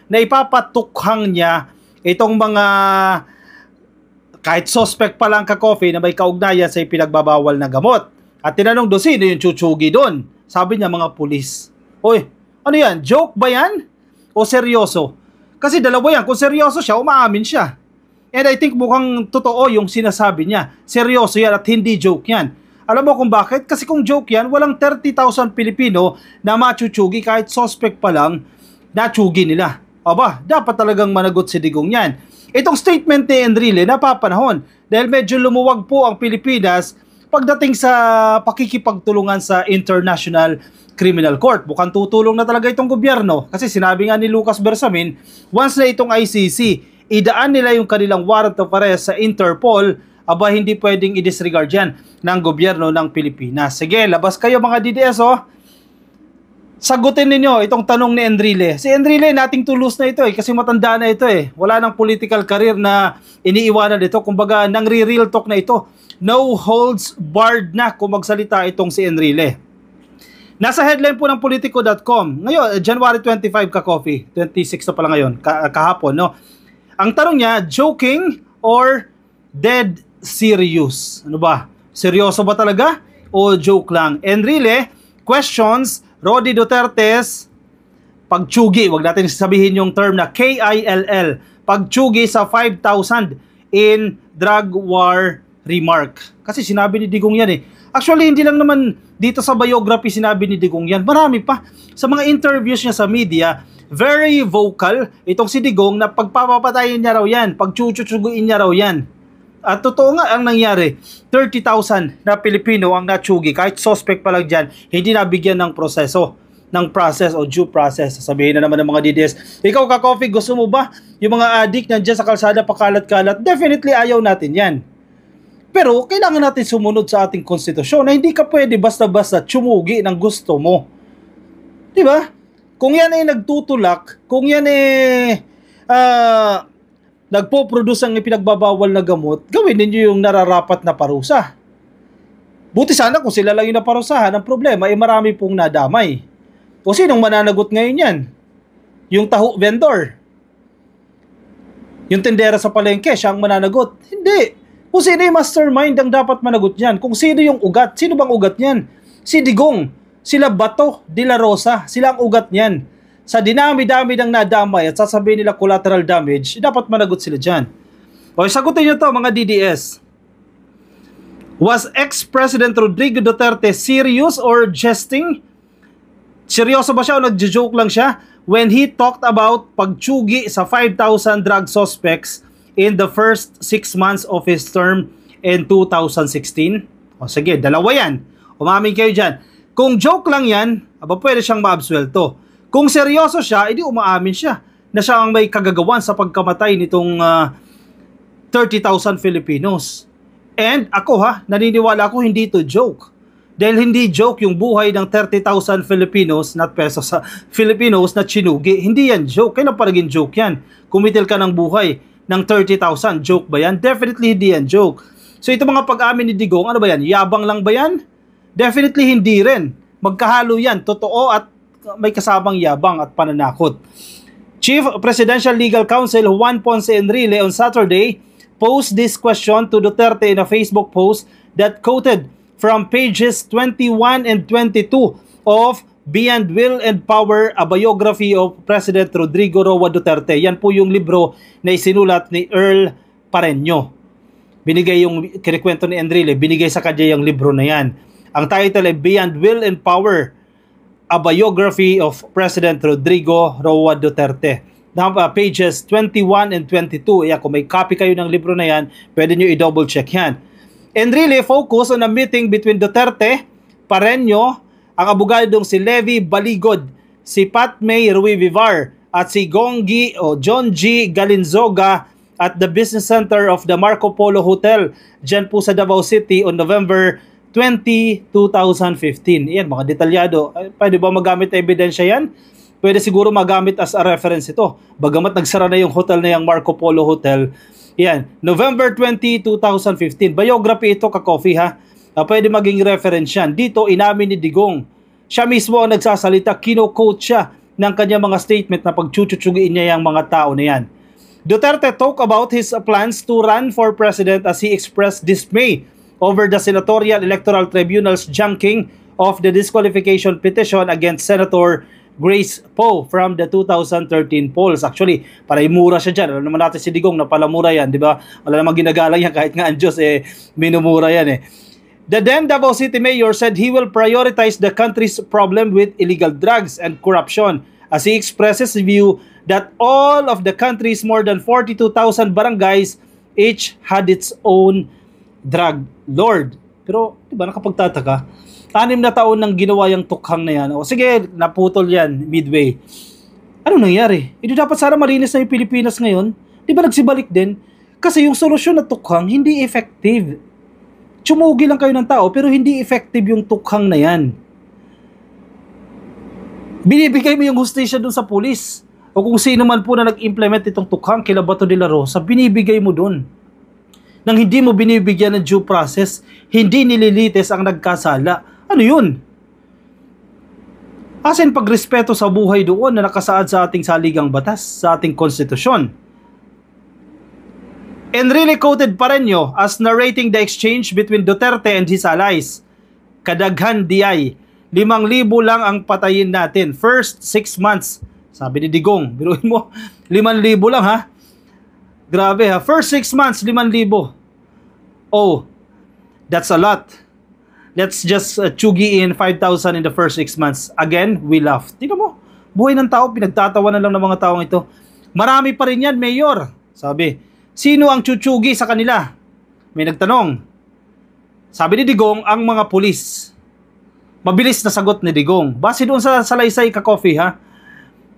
na ipapatukhang niya itong mga kahit suspect pa lang ka-coffee na may kaugnayan sa ipinagbabawal na gamot. At tinanong doon, sino yung tsutsugi doon? Sabi niya, mga pulis. Oy, ano yan? Joke ba yan? O seryoso? Kasi dalawa yan. Kung seryoso siya, umaamin siya. And I think mukhang totoo yung sinasabi niya. Seryoso yan at hindi joke yan. Alam mo kung bakit? Kasi kung joke yan, walang 30,000 Pilipino na machuchugi kahit suspect pa lang natsugi nila. Aba, dapat talagang managot si Digong yan. Itong statement ni Enrile napapanahon dahil medyo lumuwag po ang Pilipinas pagdating sa pakikipagtulungan sa International Criminal Court. Mukhang tutulong na talaga itong gobyerno kasi sinabi nga ni Lucas Bersamin, once na itong ICC, idaan nila yung kanilang warrant of arrest sa Interpol, aba hindi pwedeng i-disregard yan ng gobyerno ng Pilipinas. Sige, labas kayo mga DDS Sagutin ninyo itong tanong ni Enrile. Si Enrile nating to lose na ito kasi matanda na ito Wala nang political career na iniiwanan ito. Kumbaga nang real talk na ito. No holds barred na kung magsalita itong si Enrile. Nasa headline po ng Politico.com. Ngayon, January 25 ka-coffee. 26 na pala ngayon, kahapon, no? Ang tanong niya, joking or dead serious? Ano ba? Seryoso ba talaga? O joke lang? Enrile questions Rody Duterte's pagtsugi. Wag natin sabihin yung term na KILL. Pagtsugi sa 5,000 in drug war remark. Kasi sinabi ni Digong yan Actually, hindi lang naman dito sa biography sinabi ni Digong yan. Marami pa. Sa mga interviews niya sa media, very vocal itong si Digong na pagpapapatayin niya raw yan, pagchuchuguin niya raw yan. At totoo nga ang nangyari, 30,000 na Pilipino ang natsugi, kahit suspect pa lang dyan, hindi nabigyan ng proseso, ng process o due process. Sabihin na naman ng mga DDS, ikaw ka-coffee, gusto mo ba yung mga addict nandyan sa kalsada pakalat-kalat? Definitely ayaw natin yan. Pero kailangan natin sumunod sa ating konstitusyon na hindi ka pwede basta-basta tsumugi ng gusto mo. Diba? Kung yan ay nagtutulak, kung yan ay nagpo-produce ang ipinagbabawal na gamot, gawin ninyo yung nararapat na parusa. Buti sana kung sila lang yung naparusahan, ang problema ay marami pong nadamay. O sinong mananagot ngayon yan? Yung taho vendor. Yung tendera sa palengke, siya ang mananagot. Hindi. Kung sino yung mastermind ang dapat managot yan? Kung sino yung ugat? Sino bang ugat yan? Si Digong. Sila Bato de la Rosa. Sila ang ugat niyan. Sa dinami-dami ng nadamay at sasabihin nila collateral damage, dapat managot sila dyan. O, sagutin nyo to mga DDS. Was ex-President Rodrigo Duterte serious or jesting? Seryoso ba siya o nagjo-joke lang siya when he talked about pagtsugi sa 5,000 drug suspects in the first 6 months of his term in 2016? O sige, dalawa yan. Umamin kayo dyan. Kung joke lang yan, aba pwede siyang maabsuelto. Kung seryoso siya, edi umaamin siya na siya ang may kagagawan sa pagkamatay nitong 30,000 Filipinos. And ako naniniwala ako hindi ito joke. Dahil hindi joke yung buhay ng 30,000 Filipinos, not pesos, Filipinos na chinugi. Hindi yan joke. Kaya pa naging joke yan. Kumitil ka ng buhay ng 30,000. Joke ba yan? Definitely hindi yan joke. So ito mga pag-amin ni Digong, ano ba yan? Yabang lang ba yan? Definitely hindi rin. Magkahalo yan. Totoo at may kasamang yabang at pananakot. Chief Presidential Legal Counsel Juan Ponce Enrile on Saturday posed this question to Duterte in a Facebook post that quoted from pages 21 and 22 of Beyond Will and Power, a biography of President Rodrigo Roa Duterte. Yan po yung libro na isinulat ni Earl Pareño. Binigay yung kinikwento ni Enrile, binigay sa kanya yung libro na yan. Ang title ay Beyond Will and Power, a biography of President Rodrigo Roa Duterte. Pages 21 and 22. Kung may copy kayo ng libro na yan, pwede nyo i-double check yan. Enrile focus on a meeting between Duterte, Pareño, ang abogadong si Levi Baligod, si Pat May Rui Vivar, at si John G. Galinzoga at the Business Center of the Marco Polo Hotel dyan po sa Davao City on November 2015. Yan, mga detalyado. Pwede ba magamit na ebidensya yan? Pwede siguro magamit as a reference ito. Bagamat nagsara na yung hotel na yung Marco Polo Hotel. Yan, November 20, 2015. Biography ito, ka-coffee pwede maging reference yan. Dito, inamin ni Digong. Siya mismo ang nagsasalita, kino-quote siya ng kanyang mga statement na pagchuchuchugiin niya yung mga tao na yan. Duterte talked about his plans to run for president as he expressed dismay over the Senatorial Electoral Tribunal's junking of the disqualification petition against Senator Grace Poe from the 2013 polls. Actually, mura siya dyan. Alam naman natin si Digong na palamura yan, di ba? Wala namang ginagalang yan kahit nga ang Diyos minumura yan The then Davao City Mayor said he will prioritize the country's problem with illegal drugs and corruption as he expresses his view that all of the country's more than 42,000 barangays each had its own drug lord. Pero, di ba, nakapagtataka? 6 na taon nang ginawa yung tukhang na yan. O sige, naputol yan midway. Ano nangyari? Hindi dapat sana malinis na yung Pilipinas ngayon. Di ba nagsibalik din? Kasi yung solusyon na tukhang hindi effective. Tsumugi lang kayo ng tao pero hindi effective yung tukhang na yan. Binibigay mo yung hustisya dun sa pulis. O kung sino man po na nag-implement itong tukhang kila Bato de la Rosa, binibigay mo dun. Nang hindi mo binibigyan ng due process, hindi nililitis ang nagkasala. Ano yun? Asin pagrespeto sa buhay doon na nakasaad sa ating saligang batas, sa ating konstitusyon. Enrile quoted Pareño as narrating the exchange between Duterte and his allies. Kadaghan diay, 5,000 lang ang patayin natin. First 6 months. Sabi ni Digong, biruin mo, 5,000 lang ha. Grabe ha. First 6 months, 5,000. Oh, that's a lot. Let's just tsugi in 5,000 in the first 6 months. Again, we laughed. Tingnan mo, buhay ng tao, pinagtatawanan lang ng mga taong ito. Marami pa rin yan, Mayor. Sabi, sino ang tsugi sa kanila? May nagtanong. Sabi ni Digong, ang mga pulis. Mabilis na sagot ni Digong. Base doon sa salaysay ka-coffee, ha?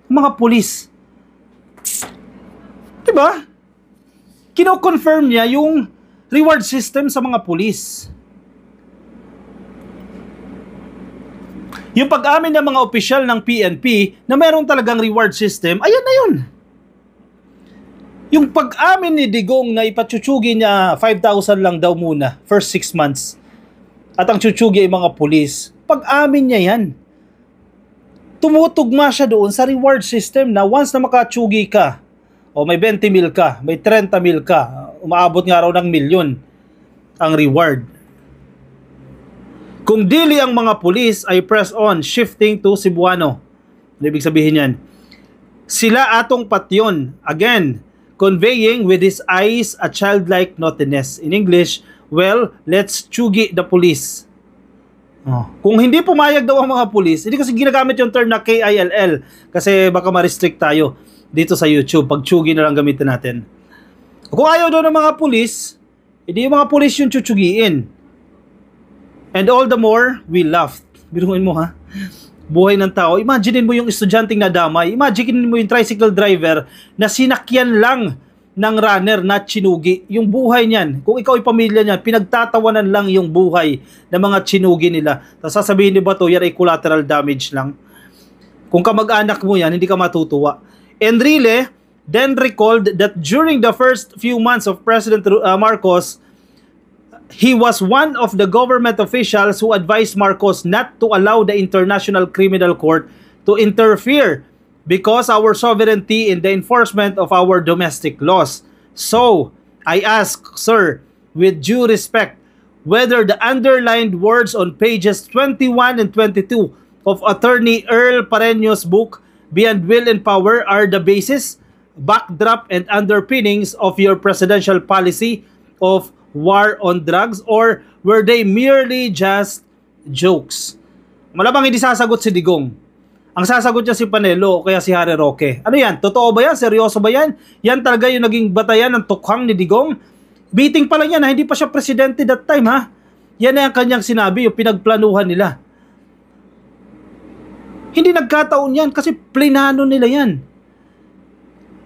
Mga pulis. Diba? Kino-confirm niya yung reward system sa mga pulis. Yung pag-amin ng mga opisyal ng PNP na meron talagang reward system, ayan na yun. Yung pag-amin ni Digong na ipatsuchugi niya 5,000 lang daw muna, first 6 months. At ang tsuchugi ay mga pulis, pag-amin niya yan. Tumutugma siya doon sa reward system na once na makatsugi ka, o may 20 mil ka, may 30 mil ka, umaabot nga raw ng milyon ang reward. Kung dili ang mga pulis ay press on, shifting to Cebuano. Ibig sabihin yan, sila atong patyon. Again, conveying with his eyes a childlike naughtiness. In English, well, let's tsugi the police. Kung hindi pumayag daw ang mga pulis, hindi kasi ginagamit yung term na KILL kasi baka ma-restrict tayo dito sa YouTube. Pag tsugi na lang gamitin natin. Kung ayaw daw ng mga pulis, hindi yung mga pulis yung tsugiin. And all the more, we laughed. Biruin mo ha. Buhay ng tao. Imagine mo yung estudyanteng nadamay. Imagine mo yung tricycle driver na sinakyan lang ng runner na chinugi. Yung buhay niyan, kung ikaw ay pamilya niyan, pinagtatawanan lang yung buhay ng mga chinugi nila. Tapos sasabihin ni Bato, yan ay collateral damage lang. Kung kamag-anak mo yan, hindi ka matutuwa. Enrile then recalled that during the first few months of President Marcos, he was one of the government officials who advised Marcos not to allow the International Criminal Court to interfere because our sovereignty in the enforcement of our domestic laws. So, I ask, sir, with due respect, whether the underlined words on pages 21 and 22 of Attorney Earl Pareño's book, Beyond Will and Power, are the basis, backdrop, and underpinnings of your presidential policy of war on drugs, or were they merely just jokes? Malamang hindi sasagot si Digong. Ang sasagot niya si Panelo o kaya si Harry Roque. Ano yan? Totoo ba yan? Seryoso ba yan? Yan talaga yung naging batayan ng tukhang ni Digong? Biting pa lang yan ha? Hindi pa siya presidente that time ha? Yan na yung kanyang sinabi, yung pinagplanuhan nila. Hindi nagkataon yan kasi plinano nila yan.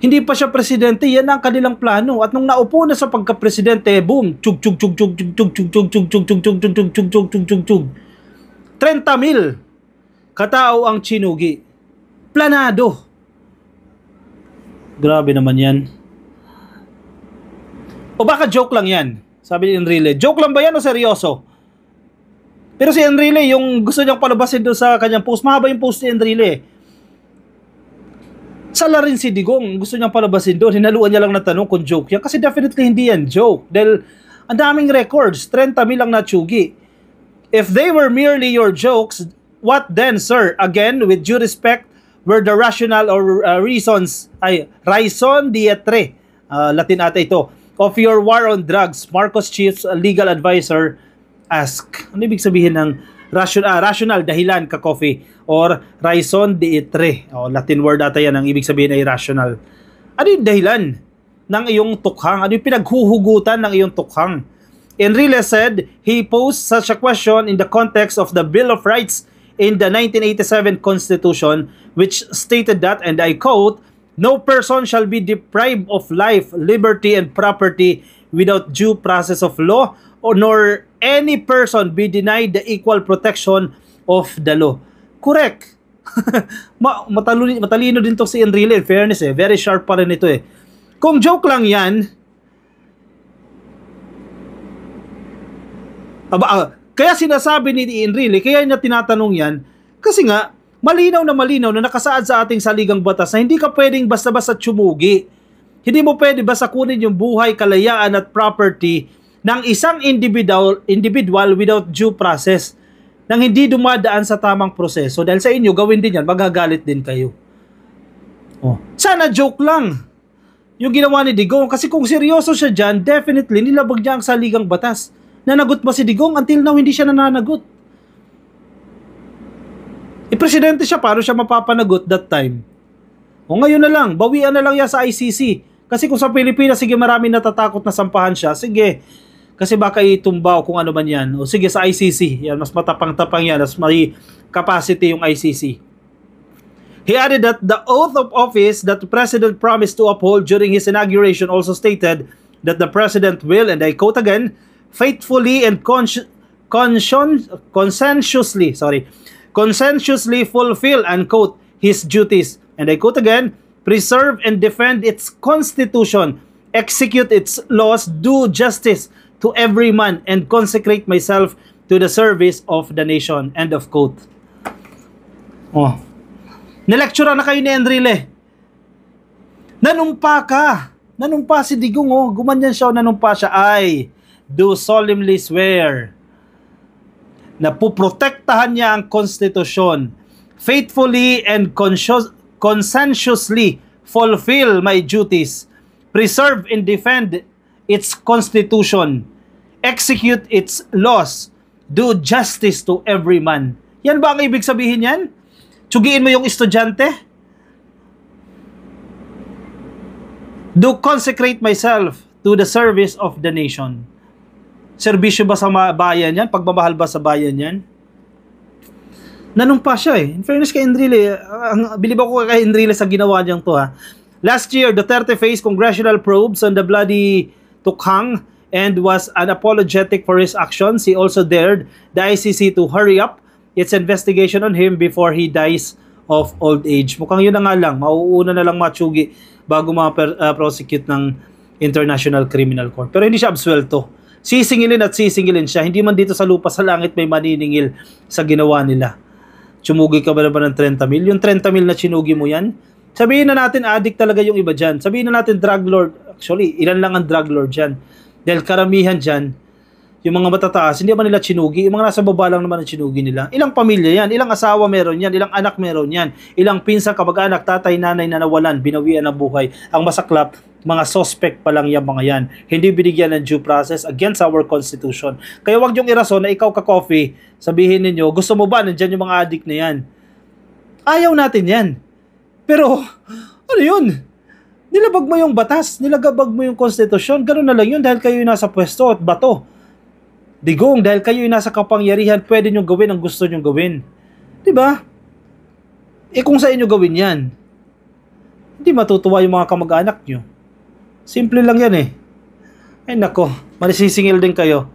Hindi pa siya presidente, yan ang kanilang plano. At nung naupo na sa pagka-presidente, boom, chug chug chug chug chug chug chug chug chug chug chug chug chug chug chug chug chug chug 30,000 katao ang chinugi. Planado. Grabe naman yan. O baka joke lang yan, sabi ni Enrile. Joke lang ba yan o seryoso? Pero si Enrile, yung gusto niyang palabasin doon sa kanyang post, mahaba yung post ni Enrile. Sala rin si Digong, gusto niyang palabasin doon, hinaluan niya lang na tanong kung joke yan, kasi definitely hindi yan joke, dahil ang daming records, 30,000 lang natsugi. If they were merely your jokes, what then, sir? Again, with due respect, were the rational or reasons, raison d'etre, Latin ata ito, of your war on drugs, Marcos Chief's legal advisor ask. Ano ibig sabihin ng rational, dahilan ka coffee, or raison d'etre? Latin word ata yan, ang ibig sabihin ay rational. Ano yung dahilan ng iyong tukhang? Ano yung pinaghuhugutan ng iyong tukhang? Enrile said he posed such a question in the context of the Bill of Rights in the 1987 Constitution, which stated that, and I quote, "No person shall be deprived of life, liberty, and property without due process of law, or nor any person be denied the equal protection of the law." Correct. Matalino din to si Enrile, in fairness very sharp pa rin ito Kung joke lang yan, kaya sinasabi ni Enrile, kaya niya tinatanong yan, kasi nga, malinaw na nakasaad sa ating saligang batas na hindi ka pwedeng basta-basta tsumugi. Hindi mo pwede basta kunin yung buhay, kalayaan at property ng isang individual without due process, nang hindi dumadaan sa tamang proseso. Dahil sa inyo, gawin din yan, magagalit din kayo. Sana joke lang yung ginawa ni Digong, kasi kung seryoso siya dyan, definitely nilabag niya ang saligang batas. Nanagot ba si Digong? Until now, hindi siya nananagot. Presidente siya, paano siya mapapanagot that time? Ngayon na lang, bawian na lang yan sa ICC. Kasi kung sa Pilipinas, sige, marami natatakot na sampahan siya, sige, kasi baka itumba o kung ano man yan. O sige, sa ICC, yan, mas matapang-tapang yan, mas may capacity yung ICC. He added that the oath of office that the President promised to uphold during his inauguration also stated that the President will, and I quote again, faithfully and conscientiously fulfill, unquote, his duties, and I quote again, preserve and defend its constitution, execute its laws, do justice to every man, and consecrate myself to the service of the nation, end of quote. Nilektura na kayo ni Enrile. Nanumpa si Digong, gumanyan siya, nanumpa siya, do solemnly swear na puprotektahan niya ang konstitusyon, faithfully and conscientiously fulfill my duties, preserve and defend its constitution, execute its laws, do justice to every man. Yan ba ang ibig sabihin yan? Tsugiin mo yung estudyante? Do consecrate myself to the service of the nation. Serbisyo ba sa bayan yan? Pagmamahal ba sa bayan yan? Nanumpa siya In fairness kay Enrile, bilib ako kay Enrile sa ginawa niyang to Last year, Duterte faced congressional probes on the bloody tukhang and was unapologetic for his actions. He also dared the ICC to hurry up its investigation on him before he dies of old age. Mukhang yun na nga lang, mauuna na lang matsugi bago prosecute ng International Criminal Court. Pero hindi siya absuelto. Sisingilin at sisingilin siya. Hindi man dito sa lupa sa langit may maniningil sa ginawa nila. Tsumugi ka ba naman ng 30,000? Yung 30,000 na chinugi mo yan? Sabihin na natin addict talaga yung iba dyan. Sabihin na natin drug lord. Actually, ilan lang ang drug lord dyan. Dahil karamihan dyan, yung mga matataas, hindi ba nila chinugi? Yung mga nasa baba lang naman ang chinugi nila. Ilang pamilya yan? Ilang asawa meron yan? Ilang anak meron yan? Ilang pinsan, kamag-anak, tatay, nanay na nawalan, binawian ng buhay. Ang masaklap, mga suspect pa lang yung mga yan. Hindi binigyan ng due process against our constitution. Kaya wag yung irason na ikaw ka-coffee, sabihin ninyo, gusto mo ba nandyan yung mga addict na yan? Ayaw natin yan. Pero, ano yun? Nilabag mo yung batas, nilagabag mo yung konstitusyon, gano'n na lang yun dahil kayo yung nasa pwesto at bato. Digong, dahil kayo yung nasa kapangyarihan, pwede nyo gawin ang gusto nyo gawin. Diba? Kung sa inyo gawin yan, hindi matutuwa yung mga kamag-anak nyo. Simple lang yan Ay nako, manisisingil din kayo.